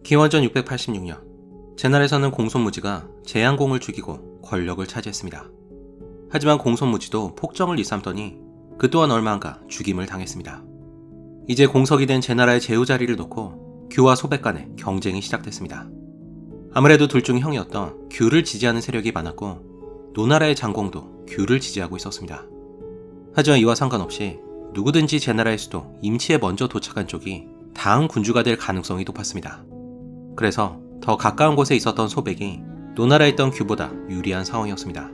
기원전 686년, 제날에서는 공손무지가 제양공을 죽이고 권력을 차지했습니다. 하지만 공손무지도 폭정을 일삼더니 그 또한 얼마 안가 죽임을 당했습니다. 이제 공석이 된 제나라의 제후자리를 놓고 규와 소백 간의 경쟁이 시작됐습니다. 아무래도 둘 중 형이었던 규를 지지하는 세력이 많았고 노나라의 장공도 규를 지지하고 있었습니다. 하지만 이와 상관없이 누구든지 제나라의 수도 임치에 먼저 도착한 쪽이 다음 군주가 될 가능성이 높았습니다. 그래서 더 가까운 곳에 있었던 소백이 노나라에 있던 규보다 유리한 상황이었습니다.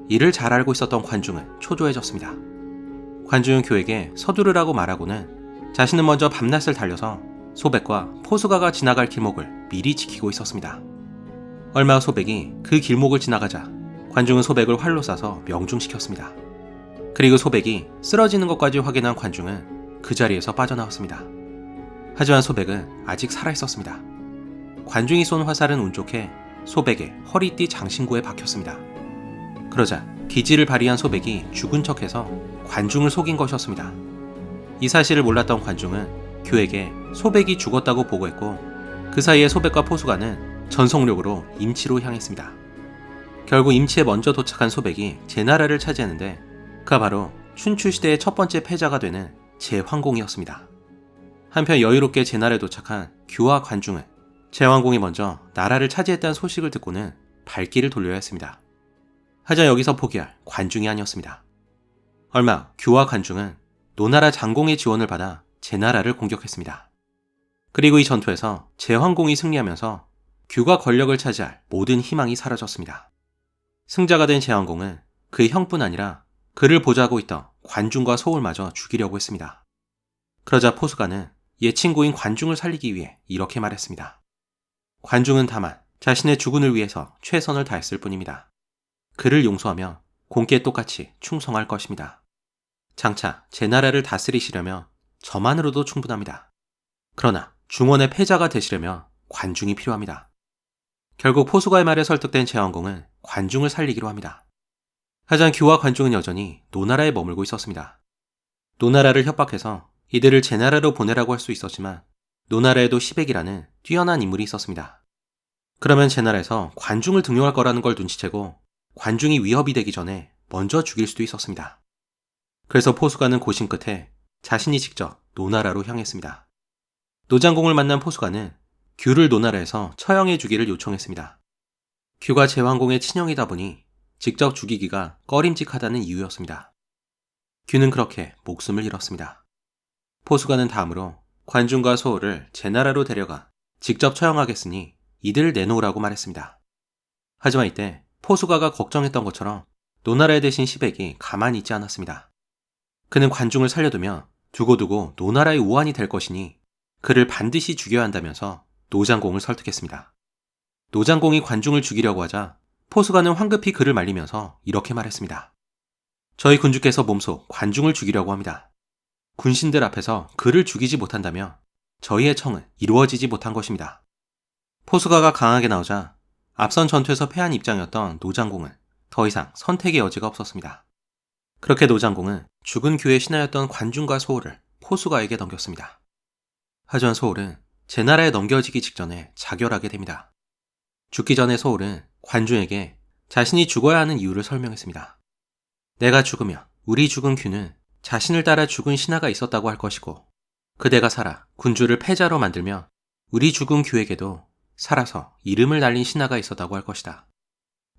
이를 잘 알고 있었던 관중은 초조해졌습니다. 관중은 규에게 서두르라고 말하고는 자신은 먼저 밤낮을 달려서 소백과 포수가가 지나갈 길목을 미리 지키고 있었습니다. 얼마 후 소백이 그 길목을 지나가자 관중은 소백을 활로 쏴서 명중시켰습니다. 그리고 소백이 쓰러지는 것까지 확인한 관중은 그 자리에서 빠져나왔습니다. 하지만 소백은 아직 살아있었습니다. 관중이 쏜 화살은 운 좋게 소백의 허리띠 장신구에 박혔습니다. 그러자 기지를 발휘한 소백이 죽은 척해서 관중을 속인 것이었습니다. 이 사실을 몰랐던 관중은 규에게 소백이 죽었다고 보고했고 그 사이에 소백과 포수가는 전속력으로 임치로 향했습니다. 결국 임치에 먼저 도착한 소백이 제나라를 차지했는데 그가 바로 춘추시대의 첫 번째 패자가 되는 제황공이었습니다. 한편 여유롭게 제나라에 도착한 규와 관중은 제황공이 먼저 나라를 차지했다는 소식을 듣고는 발길을 돌려야 했습니다. 하지만 여기서 포기할 관중이 아니었습니다. 얼마 후 규와 관중은 노나라 장공의 지원을 받아 제나라를 공격했습니다. 그리고 이 전투에서 제황공이 승리하면서 규가 권력을 차지할 모든 희망이 사라졌습니다. 승자가 된 제황공은 그의 형뿐 아니라 그를 보좌하고 있던 관중과 소울마저 죽이려고 했습니다. 그러자 포수가는 옛 친구인 관중을 살리기 위해 이렇게 말했습니다. 관중은 다만 자신의 주군을 위해서 최선을 다했을 뿐입니다. 그를 용서하며 공께 똑같이 충성할 것입니다. 장차 제나라를 다스리시려면 저만으로도 충분합니다. 그러나 중원의 패자가 되시려면 관중이 필요합니다. 결국 포수가의 말에 설득된 제왕공은 관중을 살리기로 합니다. 하지만 규와 관중은 여전히 노나라에 머물고 있었습니다. 노나라를 협박해서 이들을 제나라로 보내라고 할 수 있었지만 노나라에도 시백이라는 뛰어난 인물이 있었습니다. 그러면 제나라에서 관중을 등용할 거라는 걸 눈치채고 관중이 위협이 되기 전에 먼저 죽일 수도 있었습니다. 그래서 포수가는 고심 끝에 자신이 직접 노나라로 향했습니다. 노장공을 만난 포수가는 규를 노나라에서 처형해 주기를 요청했습니다. 규가 제왕공의 친형이다 보니 직접 죽이기가 꺼림칙하다는 이유였습니다. 규는 그렇게 목숨을 잃었습니다. 포수가는 다음으로 관중과 소울을 제나라로 데려가 직접 처형하겠으니 이들을 내놓으라고 말했습니다. 하지만 이때 포수가가 걱정했던 것처럼 노나라의 대신 시백이 가만히 있지 않았습니다. 그는 관중을 살려두면 두고두고 노나라의 우환이 될 것이니 그를 반드시 죽여야 한다면서 노장공을 설득했습니다. 노장공이 관중을 죽이려고 하자 포수가는 황급히 그를 말리면서 이렇게 말했습니다. 저희 군주께서 몸소 관중을 죽이려고 합니다. 군신들 앞에서 그를 죽이지 못한다면 저희의 청은 이루어지지 못한 것입니다. 포수가가 강하게 나오자 앞선 전투에서 패한 입장이었던 노장공은 더 이상 선택의 여지가 없었습니다. 그렇게 노장공은 죽은 규의 신하였던 관중과 소울을 포수가에게 넘겼습니다. 하지만 소울은 제나라에 넘겨지기 직전에 자결하게 됩니다. 죽기 전에 소울은 관중에게 자신이 죽어야 하는 이유를 설명했습니다. 내가 죽으면 우리 죽은 규는 자신을 따라 죽은 신하가 있었다고 할 것이고 그대가 살아 군주를 패자로 만들면 우리 죽은 규에게도 살아서 이름을 날린 신하가 있었다고 할 것이다.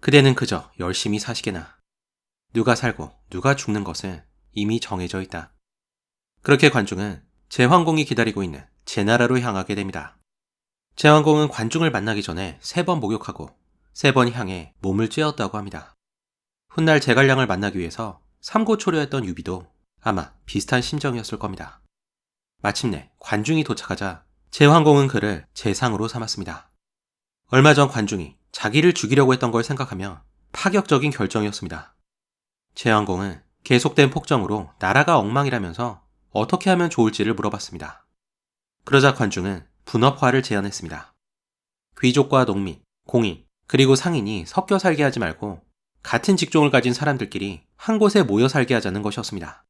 그대는 그저 열심히 사시게나 누가 살고 누가 죽는 것은 이미 정해져 있다. 그렇게 관중은 제황공이 기다리고 있는 제나라로 향하게 됩니다. 제황공은 관중을 만나기 전에 3번 목욕하고 3번 향해 몸을 쬐었다고 합니다. 훗날 제갈량을 만나기 위해서 삼고초려했던 유비도 아마 비슷한 심정이었을 겁니다. 마침내 관중이 도착하자 제황공은 그를 제상으로 삼았습니다. 얼마 전 관중이 자기를 죽이려고 했던 걸 생각하며 파격적인 결정이었습니다. 제황공은 계속된 폭정으로 나라가 엉망이라면서 어떻게 하면 좋을지를 물어봤습니다. 그러자 관중은 분업화를 제안했습니다. 귀족과 농민, 공인, 그리고 상인이 섞여 살게 하지 말고 같은 직종을 가진 사람들끼리 한 곳에 모여 살게 하자는 것이었습니다.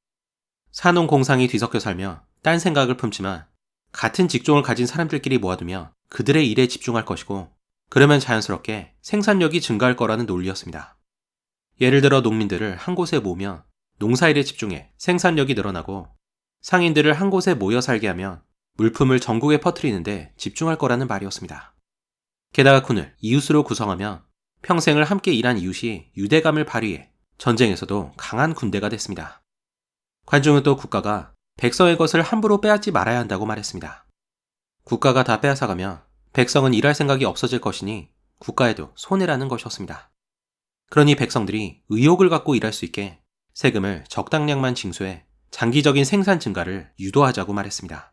산농공상이 뒤섞여 살며 딴 생각을 품지만 같은 직종을 가진 사람들끼리 모아두면 그들의 일에 집중할 것이고 그러면 자연스럽게 생산력이 증가할 거라는 논리였습니다. 예를 들어 농민들을 한 곳에 모으면 농사일에 집중해 생산력이 늘어나고 상인들을 한 곳에 모여 살게 하면 물품을 전국에 퍼뜨리는데 집중할 거라는 말이었습니다. 게다가 군을 이웃으로 구성하면 평생을 함께 일한 이웃이 유대감을 발휘해 전쟁에서도 강한 군대가 됐습니다. 관중은 또 국가가 백성의 것을 함부로 빼앗지 말아야 한다고 말했습니다. 국가가 다 빼앗아가면 백성은 일할 생각이 없어질 것이니 국가에도 손해라는 것이었습니다. 그러니 백성들이 의욕을 갖고 일할 수 있게 세금을 적당량만 징수해 장기적인 생산 증가를 유도하자고 말했습니다.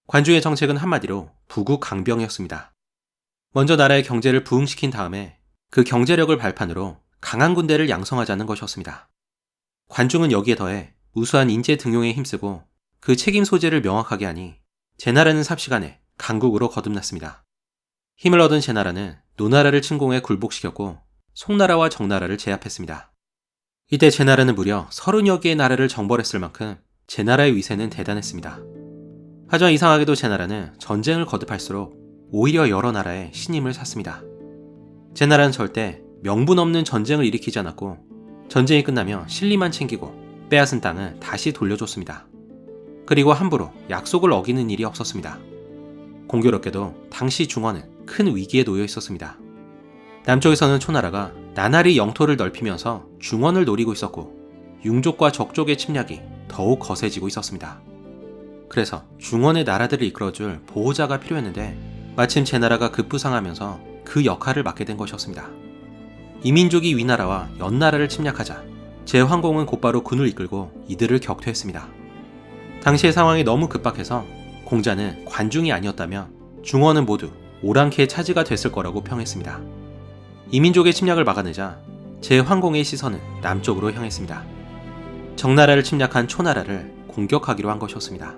관중의 정책은 한마디로 부국강병이었습니다. 먼저 나라의 경제를 부흥시킨 다음에 그 경제력을 발판으로 강한 군대를 양성하자는 것이었습니다. 관중은 여기에 더해 우수한 인재 등용에 힘쓰고 그 책임 소재를 명확하게 하니 제나라는 삽시간에 강국으로 거듭났습니다. 힘을 얻은 제나라는 노나라를 침공해 굴복시켰고 송나라와 정나라를 제압했습니다. 이때 제나라는 무려 30여 개의 나라를 정벌했을 만큼 제나라의 위세는 대단했습니다. 하지만 이상하게도 제나라는 전쟁을 거듭할수록 오히려 여러 나라에 신임을 샀습니다. 제나라는 절대 명분 없는 전쟁을 일으키지 않았고 전쟁이 끝나면 실리만 챙기고 빼앗은 땅은 다시 돌려줬습니다. 그리고 함부로 약속을 어기는 일이 없었습니다. 공교롭게도 당시 중원은 큰 위기에 놓여 있었습니다. 남쪽에서는 초나라가 나날이 영토를 넓히면서 중원을 노리고 있었고 융족과 적족의 침략이 더욱 거세지고 있었습니다. 그래서 중원의 나라들을 이끌어줄 보호자가 필요했는데 마침 제나라가 급부상하면서 그 역할을 맡게 된 것이었습니다. 이민족이 위나라와 연나라를 침략하자 제황공은 곧바로 군을 이끌고 이들을 격퇴했습니다. 당시의 상황이 너무 급박해서 공자는 관중이 아니었다며 중원은 모두 오랑캐의 차지가 됐을 거라고 평했습니다. 이민족의 침략을 막아내자 제황공의 시선은 남쪽으로 향했습니다. 정나라를 침략한 초나라를 공격하기로 한 것이었습니다.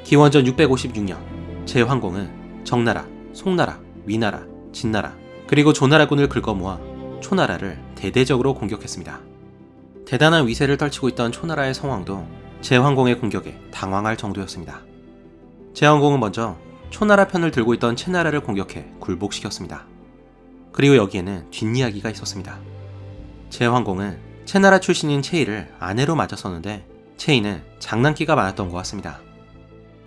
기원전 656년 제황공은 정나라, 송나라, 위나라, 진나라 그리고 조나라군을 긁어모아 초나라를 대대적으로 공격했습니다. 대단한 위세를 떨치고 있던 초나라의 성왕도 제황공의 공격에 당황할 정도였습니다. 제황공은 먼저 초나라 편을 들고 있던 채나라를 공격해 굴복시켰습니다. 그리고 여기에는 뒷이야기가 있었습니다. 제황공은 채나라 출신인 채이를 아내로 맞았었는데 채이는 장난기가 많았던 것 같습니다.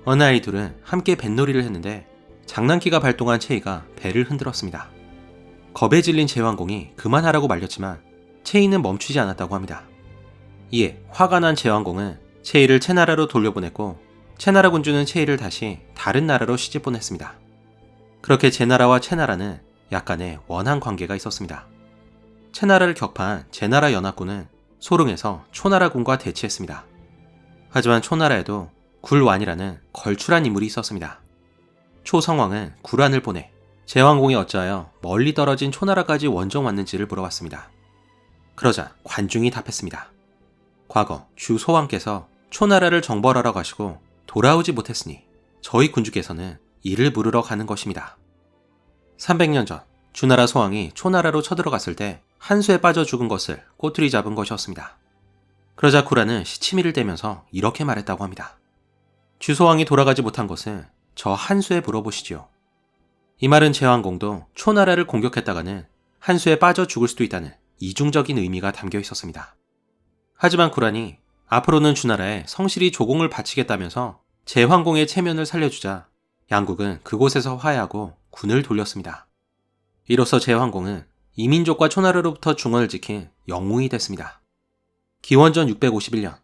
어느 날 이 둘은 함께 뱃놀이를 했는데 장난기가 발동한 채이가 배를 흔들었습니다. 겁에 질린 제황공이 그만하라고 말렸지만 채이는 멈추지 않았다고 합니다. 이에 화가 난 제황공은 채이를 채나라로 돌려보냈고 채나라 군주는 채이를 다시 다른 나라로 시집보냈습니다. 그렇게 제나라와 채나라는 약간의 원한 관계가 있었습니다. 채나라를 격파한 제나라 연합군은 소릉에서 초나라군과 대치했습니다. 하지만 초나라에도 굴완이라는 걸출한 인물이 있었습니다. 초성왕은 굴완을 보내 제왕공이 어찌하여 멀리 떨어진 초나라까지 원정 왔는지를 물어봤습니다. 그러자 관중이 답했습니다. 과거 주소왕께서 초나라를 정벌하러 가시고 돌아오지 못했으니 저희 군주께서는 이를 물으러 가는 것입니다. 300년 전 주나라 소왕이 초나라로 쳐들어갔을 때 한수에 빠져 죽은 것을 꼬투리 잡은 것이었습니다. 그러자 굴완은 시치미를 떼면서 이렇게 말했다고 합니다. 주소왕이 돌아가지 못한 것은 저 한수에 물어보시지요. 이 말은 제왕공도 초나라를 공격했다가는 한수에 빠져 죽을 수도 있다는 이중적인 의미가 담겨 있었습니다. 하지만 굴완이 앞으로는 주나라에 성실히 조공을 바치겠다면서 제황공의 체면을 살려주자 양국은 그곳에서 화해하고 군을 돌렸습니다. 이로써 제황공은 이민족과 초나라로부터 중원을 지킨 영웅이 됐습니다. 기원전 651년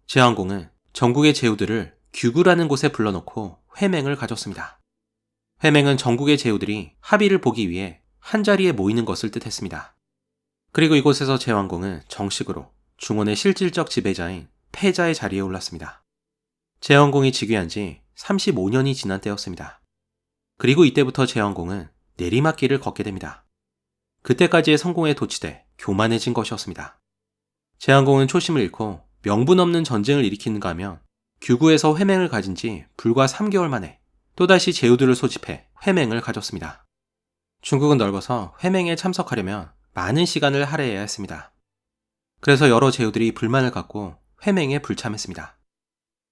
제황공은 전국의 제후들을 규구라는 곳에 불러놓고 회맹을 가졌습니다. 회맹은 전국의 제후들이 합의를 보기 위해 한자리에 모이는 것을 뜻했습니다. 그리고 이곳에서 제황공은 정식으로 중원의 실질적 지배자인 패자의 자리에 올랐습니다. 제황공이 즉위한 지 35년이 지난 때였습니다. 그리고 이때부터 제황공은 내리막길을 걷게 됩니다. 그때까지의 성공에 도취돼 교만해진 것이었습니다. 제황공은 초심을 잃고 명분 없는 전쟁을 일으키는가 하면 규구에서 회맹을 가진 지 불과 3개월 만에 또다시 제후들을 소집해 회맹을 가졌습니다. 중국은 넓어서 회맹에 참석하려면 많은 시간을 할애해야 했습니다. 그래서 여러 제후들이 불만을 갖고 회맹에 불참했습니다.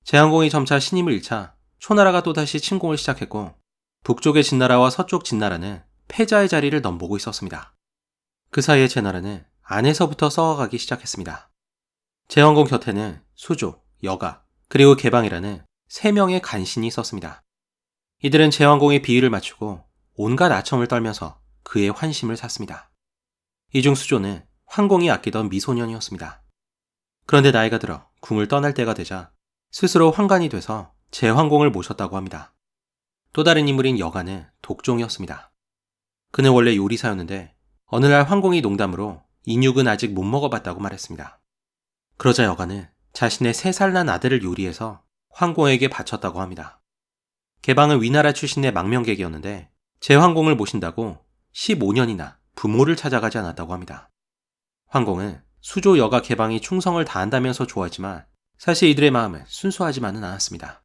제황공이 점차 신임을 잃자 초나라가 또다시 침공을 시작했고 북쪽의 진나라와 서쪽 진나라는 패자의 자리를 넘보고 있었습니다. 그 사이에 제나라는 안에서부터 썩어가기 시작했습니다. 제왕공 곁에는 수조, 여가, 그리고 개방이라는 3명의 간신이 있었습니다. 이들은 제왕공의 비위를 맞추고 온갖 아첨을 떨면서 그의 환심을 샀습니다. 이 중 수조는 황공이 아끼던 미소년이었습니다. 그런데 나이가 들어 궁을 떠날 때가 되자 스스로 환관이 돼서 제왕공을 모셨다고 합니다. 또 다른 인물인 여가는 독종이었습니다. 그는 원래 요리사였는데 어느 날 황공이 농담으로 인육은 아직 못 먹어봤다고 말했습니다. 그러자 여가는 자신의 3살 난 아들을 요리해서 황공에게 바쳤다고 합니다. 개방은 위나라 출신의 망명객이었는데 제황공을 모신다고 15년이나 부모를 찾아가지 않았다고 합니다. 황공은 수조, 여가, 개방이 충성을 다한다면서 좋아했지만 사실 이들의 마음은 순수하지만은 않았습니다.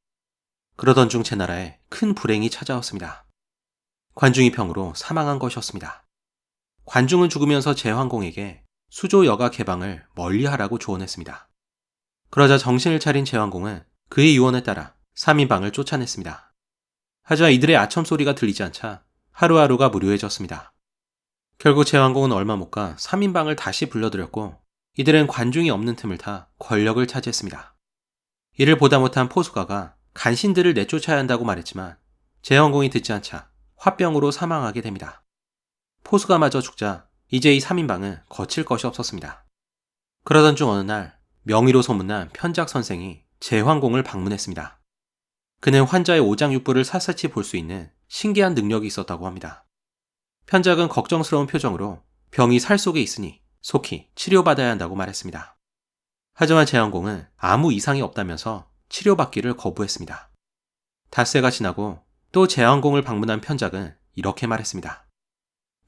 그러던 중 제나라에 큰 불행이 찾아왔습니다. 관중이 병으로 사망한 것이었습니다. 관중은 죽으면서 제황공에게 수조, 여가, 개방을 멀리하라고 조언했습니다. 그러자 정신을 차린 제황공은 그의 유언에 따라 3인방을 쫓아냈습니다. 하지만 이들의 아첨 소리가 들리지 않자 하루하루가 무료해졌습니다. 결국 제왕공은 얼마 못 가 3인방을 다시 불러들였고 이들은 관중이 없는 틈을 타 권력을 차지했습니다. 이를 보다 못한 포수가가 간신들을 내쫓아야 한다고 말했지만 제왕공이 듣지 않자 화병으로 사망하게 됩니다. 포수가마저 죽자 이제 이 3인방은 거칠 것이 없었습니다. 그러던 중 어느 날 명의로 소문난 편작 선생이 제황공을 방문했습니다. 그는 환자의 오장육부를 샅샅이 볼 수 있는 신기한 능력이 있었다고 합니다. 편작은 걱정스러운 표정으로 병이 살 속에 있으니 속히 치료받아야 한다고 말했습니다. 하지만 제왕공은 아무 이상이 없다면서 치료받기를 거부했습니다. 닷새가 지나고 또 제왕공을 방문한 편작은 이렇게 말했습니다.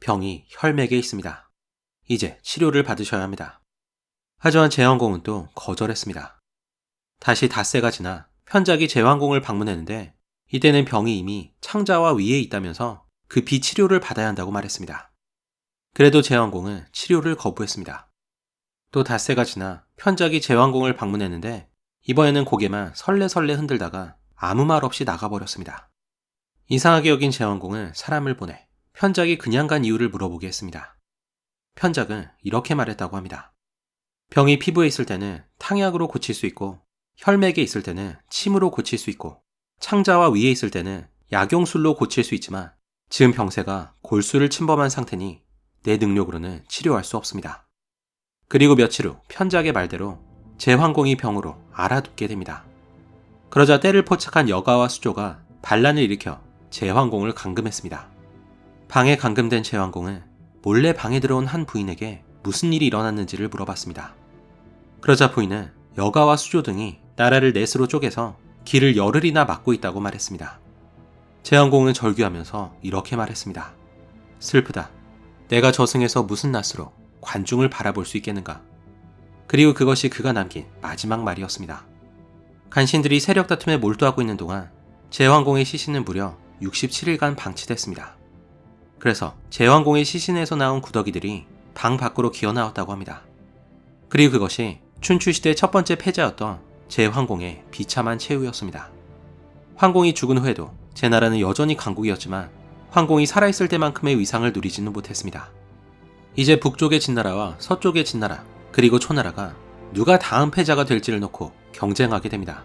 병이 혈맥에 있습니다. 이제 치료를 받으셔야 합니다. 하지만 제왕공은 또 거절했습니다. 다시 닷새가 지나 편작이 제왕공을 방문했는데 이때는 병이 이미 창자와 위에 있다면서 급히 치료를 받아야 한다고 말했습니다. 그래도 제왕공은 치료를 거부했습니다. 또 닷새가 지나 편작이 제왕공을 방문했는데 이번에는 고개만 설레설레 흔들다가 아무 말 없이 나가버렸습니다. 이상하게 여긴 제왕공은 사람을 보내 편작이 그냥 간 이유를 물어보게 했습니다. 편작은 이렇게 말했다고 합니다. 병이 피부에 있을 때는 탕약으로 고칠 수 있고 혈맥에 있을 때는 침으로 고칠 수 있고 창자와 위에 있을 때는 약용술로 고칠 수 있지만 지금 병세가 골수를 침범한 상태니 내 능력으로는 치료할 수 없습니다. 그리고 며칠 후 편작의 말대로 제황공이 병으로 알아눕게 됩니다. 그러자 때를 포착한 여가와 수조가 반란을 일으켜 제황공을 감금했습니다. 방에 감금된 제황공은 몰래 방에 들어온 한 부인에게 무슨 일이 일어났는지를 물어봤습니다. 그러자 부인은 여가와 수조 등이 나라를 넷으로 쪼개서 길을 열흘이나 막고 있다고 말했습니다. 제왕공은 절규하면서 이렇게 말했습니다. 슬프다. 내가 저승에서 무슨 낯으로 관중을 바라볼 수 있겠는가. 그리고 그것이 그가 남긴 마지막 말이었습니다. 간신들이 세력 다툼에 몰두하고 있는 동안 제왕공의 시신은 무려 67일간 방치됐습니다. 그래서 제왕공의 시신에서 나온 구더기들이 방 밖으로 기어나왔다고 합니다. 그리고 그것이 춘추시대 첫 번째 패자였던 제황공의 비참한 최후였습니다. 황공이 죽은 후에도 제나라는 여전히 강국이었지만 황공이 살아있을 때만큼의 위상을 누리지는 못했습니다. 이제 북쪽의 진나라와 서쪽의 진나라 그리고 초나라가 누가 다음 패자가 될지를 놓고 경쟁하게 됩니다.